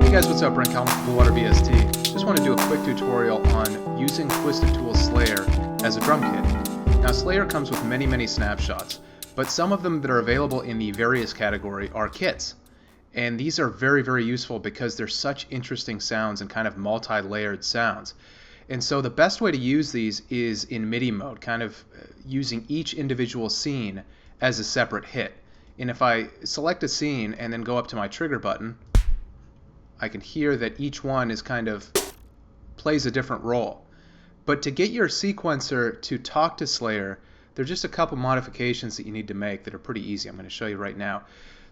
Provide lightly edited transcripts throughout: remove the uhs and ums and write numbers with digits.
Hey guys, what's up? Brent Calvin from Bluewater VST. Just want to do a quick tutorial on using Twisted Tools S-Layer as a drum kit. Now S-Layer comes with many snapshots, but some of them that are available in the various category are kits. And these are very useful because they're such interesting sounds and kind of multi-layered sounds. And so the best way to use these is in MIDI mode, kind of using each individual scene as a separate hit. And if I select a scene and then go up to my trigger button, I can hear that each one is kind of plays a different role. But to get your sequencer to talk to S-Layer, there are just a couple modifications that you need to make that are pretty easy. I'm going to show you right now.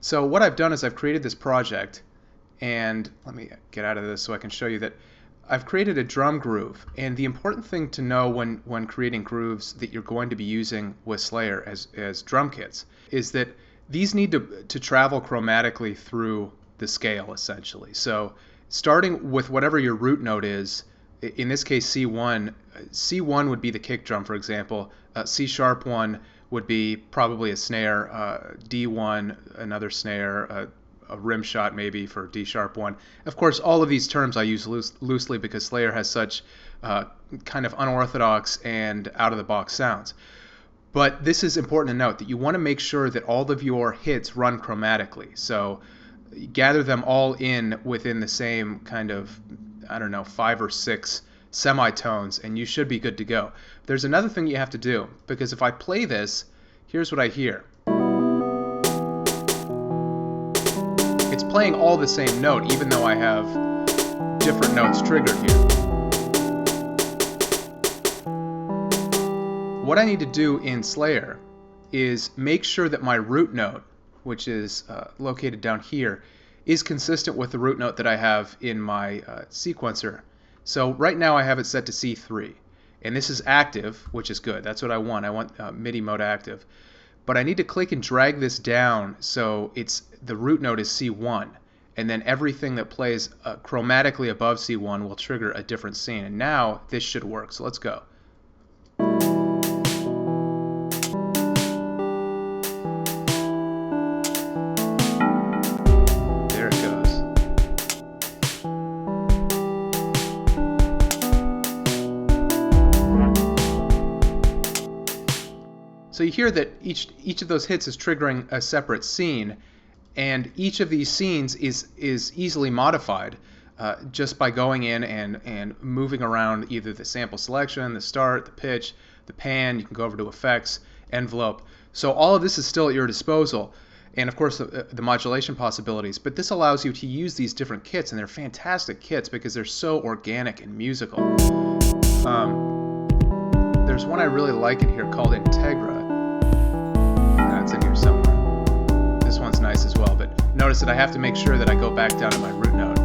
So what I've done is I've created this project, and let me get out of this so I can show you that I've created a drum groove. And the important thing to know when creating grooves that you're going to be using with S-Layer as drum kits is that these need to travel chromatically through the scale, essentially. So starting with whatever your root note is, in this case C1, C1 would be the kick drum, for example. C sharp 1 would be probably a snare, D1 another snare, a rim shot maybe for D sharp 1. Of course, all of these terms I use loosely because S-Layer has such kind of unorthodox and out-of-the-box sounds. But this is important to note, that you want to make sure that all of your hits run chromatically. So gather them all in within the same kind of, I don't know, 5 or 6 semitones, and you should be good to go. There's another thing you have to do, because if I play this, here's what I hear. It's playing all the same note, even though I have different notes triggered here. What I need to do in S-Layer is make sure that my root note, which is located down here, is consistent with the root note that I have in my sequencer. So right now I have it set to C3, and this is active, which is good. That's what I want. I want MIDI mode active. But I need to click and drag this down so the root note is C1, and then everything that plays chromatically above C1 will trigger a different scene. And now this should work. So let's go. So you hear that each of those hits is triggering a separate scene, and each of these scenes is easily modified just by going in and moving around either the sample selection, the start, the pitch, the pan. You can go over to effects, envelope. So all of this is still at your disposal, and of course the modulation possibilities. But this allows you to use these different kits, and they're fantastic kits because they're so organic and musical. There's one I really like in here called Integra. It's in here somewhere. This one's nice as well, but notice that I have to make sure that I go back down to my root note.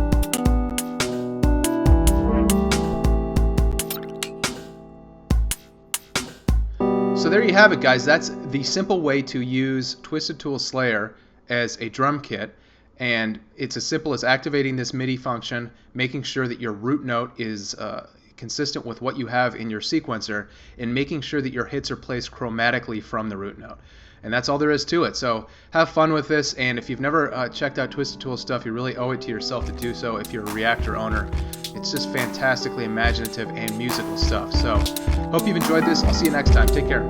So there you have it, guys. That's the simple way to use Twisted Tools S-Layer as a drum kit, and it's as simple as activating this MIDI function, making sure that your root note is consistent with what you have in your sequencer, and making sure that your hits are placed chromatically from the root note. And that's all there is to it. So have fun with this, and if you've never checked out Twisted Tools stuff, you really owe it to yourself to do so if you're a REAKTOR owner. It's just fantastically imaginative and musical stuff. So hope you've enjoyed this. I'll see you next time. Take care.